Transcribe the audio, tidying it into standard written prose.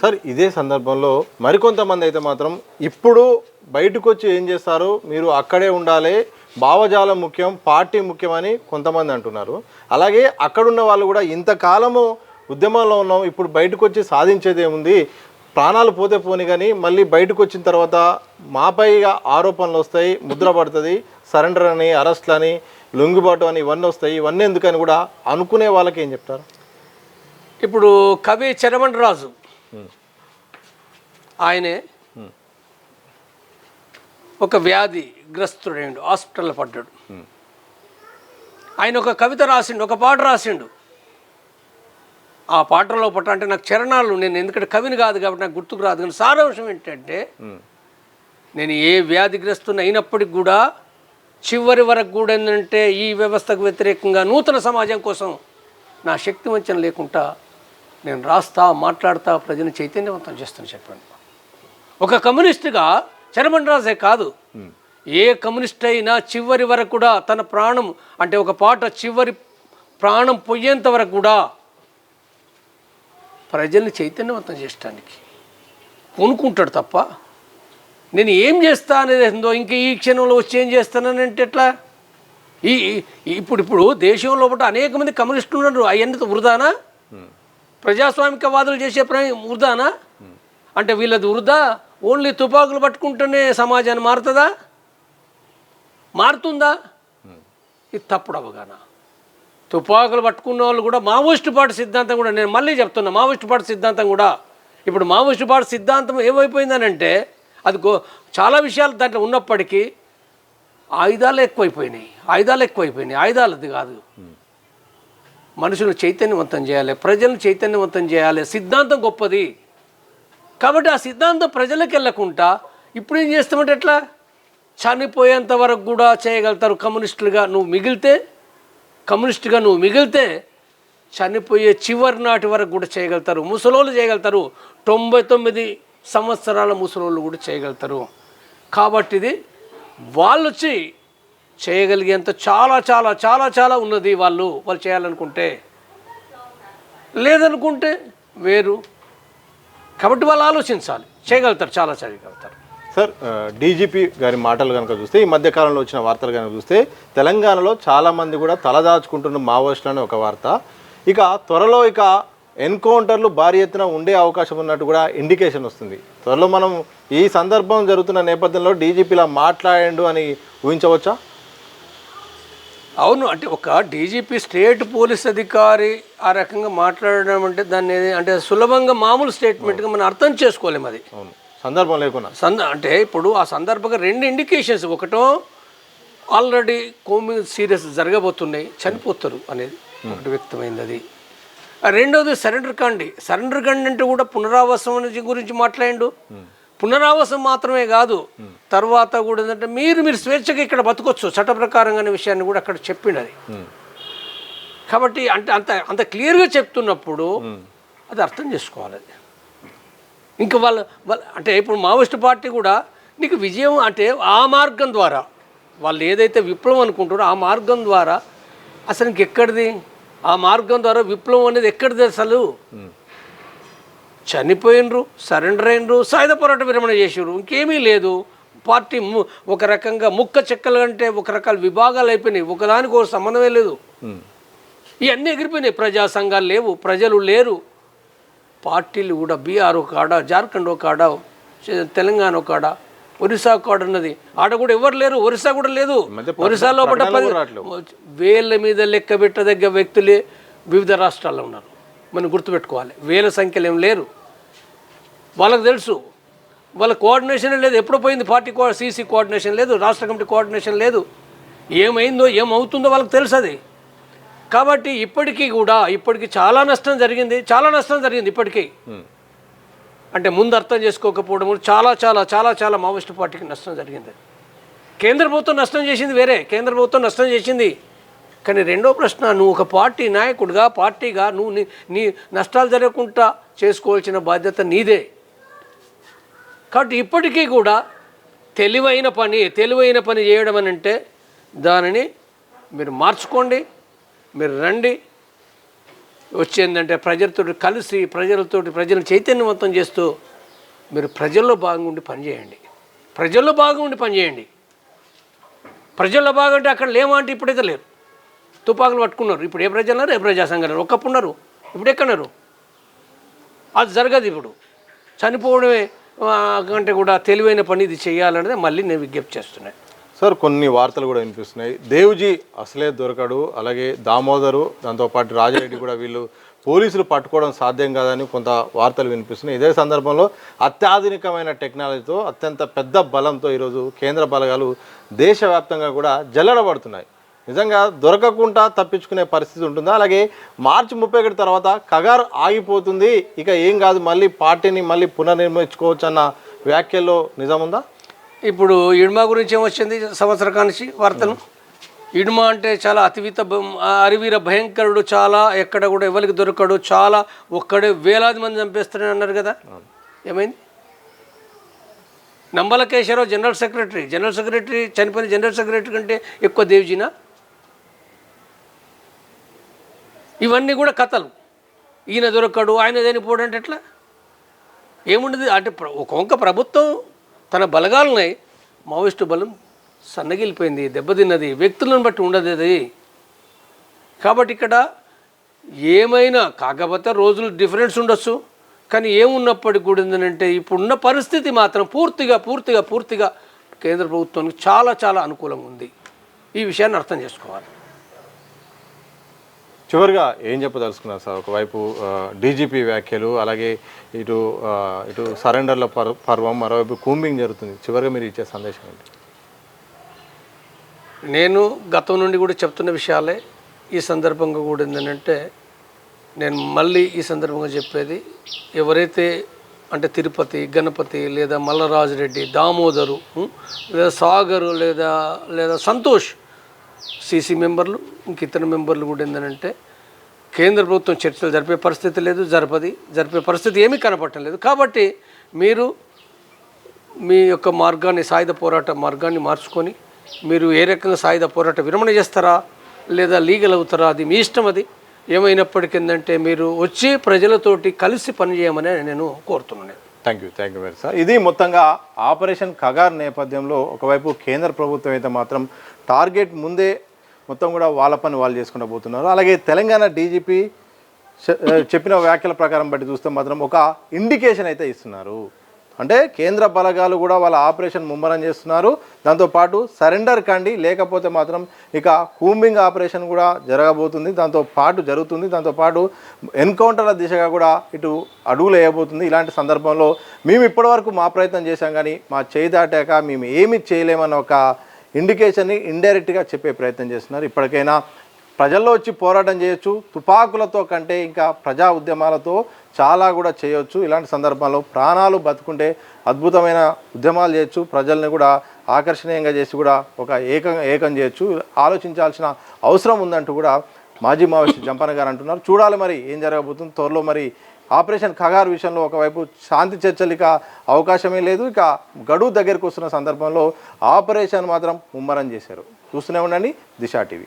Sir ఇదే సందర్భంలో మరికొంతమంది అయితే మాత్రం ఇప్పుడు బయటకు వచ్చి ఏం చేస్తారు, మీరు అక్కడే ఉండాలి, భావజాలం ముఖ్యం, పార్టీ ముఖ్యమని కొంతమంది అంటున్నారు. అలాగే అక్కడున్న వాళ్ళు కూడా ఇంతకాలము ఉద్యమంలో ఉన్నాం, ఇప్పుడు బయటకు వచ్చి సాధించేది ఏముంది, ప్రాణాలు పోతే పోని కానీ మళ్ళీ బయటకు వచ్చిన తర్వాత మాపై ఆరోపణలు వస్తాయి, ముద్ర పడుతుంది, సరెండర్ అని, అరెస్ట్లు అని, లొంగిబాటు అని ఇవన్నీ వస్తాయి, ఇవన్నీ ఎందుకని కూడా అనుకునే వాళ్ళకి ఏం చెప్తారు? ఇప్పుడు కవి చెరమండరాజు ఆయనే ఒక వ్యాధిగ్రస్తుడైండు, హాస్పిటల్లో పడ్డాడు. ఆయన ఒక కవిత రాసిండు, ఒక పాట రాసిండు. ఆ పాటలో పట్ట అంటే నాకు చరణాలు, నేను ఎందుకంటే కవిని కాదు కాబట్టి నాకు గుర్తుకు రాదు, కానీ సారాంశం ఏంటంటే నేను ఏ వ్యాధిగ్రస్తుని అయినప్పటికి కూడా చివరి వరకు కూడా ఏంటంటే ఈ వ్యవస్థకు వ్యతిరేకంగా నూతన సమాజం కోసం నా శక్తి వంచన లేకుండా నేను రాస్తా, మాట్లాడతా, ప్రజలను చైతన్యవంతం చేస్తాను చెప్పాను. ఒక కమ్యూనిస్టుగా చెరమండరాజే కాదు, ఏ కమ్యూనిస్ట్ అయినా చివరి వరకు కూడా తన ప్రాణం అంటే ఒక పాట చివరి ప్రాణం పోయేంత వరకు కూడా ప్రజల్ని చైతన్యవంతం చేయడానికి కొనుక్కుంటాడు తప్ప నేను ఏం చేస్తా అనేది ఏందో ఇంక ఈ క్షణంలో వచ్చి ఏం చేస్తానంటే ఎట్లా? ఇప్పుడు దేశంలో అనేక మంది కమ్యూనిస్టులు ఉన్నారు, అవన్నీ వృధానా? ప్రజాస్వామికవాదులు చేసే వృధానా? అంటే వీళ్ళది వృధా? ఓన్లీ తుపాకులు పట్టుకుంటేనే సమాజాన్ని మారుతుందా? మారుతుందా? ఇది తప్పుడు అవగాహన. తుపాకులు పట్టుకున్న వాళ్ళు కూడా మావోయిస్టు పార్టీ సిద్ధాంతం కూడా, నేను మళ్ళీ చెప్తున్నా, మావోయిస్టు పార్టీ సిద్ధాంతం కూడా ఇప్పుడు మావోయిస్టు పార్టీ సిద్ధాంతం ఏమైపోయిందనంటే అది చాలా విషయాలు దాంట్లో ఉన్నప్పటికీ ఆయుధాలు ఎక్కువైపోయినాయి. ఆయుధాలది కాదు, మనుషులు చైతన్యవంతం చేయాలి, ప్రజలను చైతన్యవంతం చేయాలి. సిద్ధాంతం గొప్పది కాబట్టి ఆ సిద్ధాంతం ప్రజలకు వెళ్ళకుండా ఇప్పుడు ఏం చేస్తామంటే ఎట్లా? చనిపోయేంత వరకు కూడా చేయగలుగుతారు. కమ్యూనిస్టుగా నువ్వు మిగిలితే చనిపోయే చివరి నాటి వరకు కూడా చేయగలుగుతారు. ముసలోళ్ళు చేయగలుగుతారు, 99 సంవత్సరాల ముసలోళ్ళు కూడా చేయగలుగుతారు. కాబట్టి ఇది వాళ్ళు వచ్చి చేయగలిగేంత చాలా చాలా చాలా చాలా ఉన్నది వాళ్ళు చేయాలనుకుంటే. లేదనుకుంటే వేరు. కాబట్టి వాళ్ళు ఆలోచించాలి, చేయగలుగుతారు, చాలా చేయగలుగుతారు. సార్ డీజీపీ గారి మాటలు కనుక చూస్తే, ఈ మధ్యకాలంలో వచ్చిన వార్తలు కనుక చూస్తే తెలంగాణలో చాలామంది కూడా తలదాచుకుంటున్న మావోయిస్టులు అనే ఒక వార్త. ఇక త్వరలో ఎన్కౌంటర్లు భారీ ఎత్తున ఉండే అవకాశం ఉన్నట్టు కూడా ఇండికేషన్ వస్తుంది. త్వరలో మనం ఈ సందర్భం జరుగుతున్న నేపథ్యంలో డీజీపీలా మాట్లాడండు అని ఊహించవచ్చా? అవును, అంటే ఒక డీజీపీ స్టేట్ పోలీస్ అధికారి ఆ రకంగా మాట్లాడడం అంటే దాన్ని అంటే సులభంగా మామూలు స్టేట్మెంట్గా మనం అర్థం చేసుకోలేము. అది అవును, సందర్భం లేకుండా అంటే ఇప్పుడు ఆ సందర్భంగా 2 ఇండికేషన్స్. ఒకటో ఆల్రెడీ కోమి సీరియస్ జరగబోతున్నాయి, చనిపోతారు అనేది ఒకటి వ్యక్తమైంది. అది రెండోది సరెండర్ కండి అంటే కూడా పునరావాసం గురించి మాట్లాడిండు. పునరావాసం మాత్రమే కాదు, తర్వాత కూడా ఏంటంటే మీరు స్వేచ్ఛగా ఇక్కడ బతకొచ్చు చట్ట ప్రకారంగా అనే విషయాన్ని కూడా అక్కడ చెప్పిండు. అది కాబట్టి అంటే అంత క్లియర్గా చెప్తున్నప్పుడు అది అర్థం చేసుకోవాలి. అది ఇంకా వాళ్ళ అంటే ఇప్పుడు మావోయిస్టు పార్టీ కూడా నీకు విజయం అంటే ఆ మార్గం ద్వారా వాళ్ళు ఏదైతే విప్లవం అనుకుంటారో ఆ మార్గం ద్వారా అసలు ఇంకెక్కడిది? ఆ మార్గం ద్వారా విప్లవం అనేది ఎక్కడిది? అసలు చనిపోయినరు, సరెండర్ అయినరు, సాయుధ పోరాట విరమణ చేసారు, ఇంకేమీ లేదు. పార్టీ ఒక రకంగా ముక్క చెక్కలు అంటే ఒక రకాల విభాగాలు అయిపోయినాయి, ఒకదానికి ఒక సంబంధమే లేదు. ఇవన్నీ ఎగిరిపోయినాయి. ప్రజా సంఘాలు లేవు, ప్రజలు లేరు, పార్టీలు కూడా బీహార్ ఒక కాడ, జార్ఖండ్ ఒక కాడ, తెలంగాణ ఒక కాడ, ఒరిస్సా కాడ ఉన్నది. ఆడ కూడా ఎవరు లేరు, ఒరిస్సా కూడా లేదు. ఒరిస్సాలో పడ్డ 10,000 మీద లెక్క పెట్టదగ్గ వ్యక్తులే వివిధ రాష్ట్రాల్లో ఉన్నారు. మనం గుర్తుపెట్టుకోవాలి, వేల సంఖ్యలో ఏం లేరు. వాళ్ళకు తెలుసు, వాళ్ళ కోఆర్డినేషన్ లేదు. ఎప్పుడు పోయింది పార్టీ సీసీ కోఆర్డినేషన్ లేదు, రాష్ట్ర కమిటీ కోఆర్డినేషన్ లేదు. ఏమైందో ఏమవుతుందో వాళ్ళకి తెలుసు. అది కాబట్టి ఇప్పటికీ చాలా నష్టం జరిగింది ఇప్పటికీ. అంటే ముందు అర్థం చేసుకోకపోవడం చాలా చాలా చాలా చాలా మావోయిస్టు పార్టీకి నష్టం జరిగింది. కేంద్ర ప్రభుత్వం నష్టం చేసింది వేరే, కేంద్ర ప్రభుత్వం నష్టం చేసింది. కానీ రెండో ప్రశ్న, నువ్వు ఒక పార్టీ నాయకుడిగా, పార్టీగా నువ్వు నీ నష్టాలు జరగకుండా చేసుకోవాల్సిన బాధ్యత నీదే. కాబట్టి ఇప్పటికీ కూడా తెలివైన పని చేయడం అని అంటే దానిని మీరు మార్చుకోండి, మీరు రండి, వచ్చేందంటే ప్రజలతో కలిసి ప్రజలను చైతన్యవంతం చేస్తూ మీరు ప్రజల్లో బాగుండి పనిచేయండి. ప్రజల్లో బాగుండి పనిచేయండి. ప్రజల్లో బాగుంటే అక్కడ లేమంటే ఇప్పుడైతే లేరు. తుపాకులు పట్టుకున్నారు. ఇప్పుడు ఏ ప్రజలు ఏ ప్రజా సంఘాలు ఒక్కప్పుడు ఉన్నారు, ఇప్పుడు ఎక్కడున్నారు? అది జరగదు. ఇప్పుడు చనిపోవడమే కంటే కూడా తెలివైన పని ఇది చేయాలనేది మళ్ళీ నేను విజ్ఞప్తి చేస్తున్నాను. సార్ కొన్ని వార్తలు కూడా వినిపిస్తున్నాయి, దేవుజీ అసలే దొరకడు, అలాగే దామోదరు దాంతోపాటు రాజారెడ్డి కూడా వీళ్ళు పోలీసులు పట్టుకోవడం సాధ్యం కాదని కొంత వార్తలు వినిపిస్తున్నాయి. ఇదే సందర్భంలో అత్యాధునికమైన టెక్నాలజీతో అత్యంత పెద్ద బలంతో ఈరోజు కేంద్ర బలగాలు దేశవ్యాప్తంగా కూడా జల్లడబడుతున్నాయి. నిజంగా దొరకకుండా తప్పించుకునే పరిస్థితి ఉంటుందా? అలాగే మార్చి 31 తర్వాత కగార్ ఆగిపోతుంది, ఇక ఏం కాదు, మళ్ళీ పార్టీని మళ్ళీ పునర్నిర్మించుకోవచ్చు అన్న వ్యాఖ్యల్లో నిజం ఉందా? ఇప్పుడు ఇడ్మా గురించి ఏమొచ్చింది సంవత్సర కానించి వార్తలు? ఇడ్మా అంటే చాలా అరివీర భయంకరుడు, చాలా ఎక్కడ కూడా ఎవరికి దొరకడు, చాలా ఒక్కడే వేలాది మంది చంపేస్తారని అన్నారు కదా. ఏమైంది? నంబల కేశవరావు జనరల్ సెక్రటరీ చనిపోయిన జనరల్ సెక్రటరీ కంటే ఎక్కువ దేవ్జీనా? ఇవన్నీ కూడా కథలు. ఈయన దొరకడు, ఆయన చనిపోవడంటే ఎట్లా? ఏముండదు అంటే ఒక వంక ప్రభుత్వం తన బలగాలున్నాయి, మావోయిస్టు బలం సన్నగిలిపోయింది, దెబ్బతిన్నది, వ్యక్తులను బట్టి ఉండదు అది. కాబట్టి ఇక్కడ ఏమైనా కాకపోతే రోజులు డిఫరెన్స్ ఉండొచ్చు, కానీ ఏమున్నప్పటికీ కూడా ఏంటంటే ఇప్పుడున్న పరిస్థితి మాత్రం పూర్తిగా కేంద్ర ప్రభుత్వానికి చాలా అనుకూలంగా ఉంది. ఈ విషయాన్ని అర్థం చేసుకోవాలి. చివరిగా ఏం చెప్పదలుచుకున్నారు సార్? ఒకవైపు డీజీపీ వ్యాఖ్యలు, అలాగే ఇటు సరెండర్ల పర్వం, మరోవైపు కూంబింగ్ జరుగుతుంది. చివరిగా మీరు ఇచ్చే సందేశం ఏంటి? నేను గతం నుండి కూడా చెప్తున్న విషయాలే ఈ సందర్భంగా కూడా ఏంటంటే నేను మళ్ళీ ఈ సందర్భంగా చెప్పేది, ఎవరైతే అంటే తిరుపతి, గణపతి లేదా మల్లరాజరెడ్డి, దామోదరు లేదా సాగరు లేదా సంతోష్ సీసీ మెంబర్లు, ఇంక ఇతర మెంబర్లు కూడా ఏంటంటే కేంద్ర ప్రభుత్వం చర్చలు జరిపే పరిస్థితి లేదు, జరిపే పరిస్థితి ఏమీ కనపడటం లేదు. కాబట్టి మీరు మీ యొక్క మార్గాన్ని, సాయుధ పోరాట మార్గాన్ని మార్చుకొని మీరు ఏ రకంగా సాయుధ పోరాట విరమణ చేస్తారా లేదా లీగల్ అవుతారా, అది మీ ఇష్టం. అది ఏమైనప్పటికీ ఏంటంటే మీరు వచ్చి ప్రజలతోటి కలిసి పనిచేయమని నేను కోరుతున్నాను. Thank you very sir. ఇది మొత్తంగా ఆపరేషన్ కగార్ నేపథ్యంలో ఒకవైపు కేంద్ర ప్రభుత్వం అయితే మాత్రం టార్గెట్ ముందే మొత్తం కూడా వాళ్ళ పని వాళ్ళు చేసుకుంటూ పోతున్నారు. అలాగే తెలంగాణ డీజీపీ చెప్పిన వ్యాఖ్యల ప్రకారం బట్టి చూస్తే మాత్రం ఒక ఇండికేషన్ అయితే ఇస్తున్నారు. అంటే కేంద్ర బలగాలు కూడా వాళ్ళ ఆపరేషన్ ముమ్మరం చేస్తున్నారు. దాంతోపాటు సరెండర్ కండి, లేకపోతే మాత్రం ఇక కూంబింగ్ ఆపరేషన్ కూడా జరగబోతుంది, దాంతోపాటు ఎన్కౌంటర్ల దిశగా కూడా ఇటు అడుగులు వేయబోతుంది. ఇలాంటి సందర్భంలో మేము ఇప్పటివరకు మా ప్రయత్నం చేశాం, కానీ మా చేయి దాటాక మేము ఏమి చేయలేమన్న ఒక ఇండికేషన్ని ఇండైరెక్ట్గా చెప్పే ప్రయత్నం చేస్తున్నారు. ఇప్పటికైనా ప్రజల్లో వచ్చి పోరాటం చేయొచ్చు, తుపాకులతో కంటే ఇంకా ప్రజా ఉద్యమాలతో చాలా కూడా చేయొచ్చు. ఇలాంటి సందర్భాల్లో ప్రాణాలు బతుకుంటే అద్భుతమైన ఉద్యమాలు చేయొచ్చు, ప్రజల్ని కూడా ఆకర్షణీయంగా చేసి కూడా ఒక ఏకం చేయొచ్చు. ఆలోచించాల్సిన అవసరం ఉందంటూ కూడా మాజీ మావోయిస్టు జంపన్న గారు అంటున్నారు. చూడాలి మరి ఏం జరగబోతుంది త్వరలో. మరి ఆపరేషన్ కగార్ విషయంలో ఒకవైపు శాంతి చర్చలు ఇక అవకాశమే లేదు, ఇక గడువు దగ్గరికి వస్తున్న సందర్భంలో ఆపరేషన్ మాత్రం ముమ్మరం చేశారు. చూస్తూనే ఉండండి దిశ టీవీ.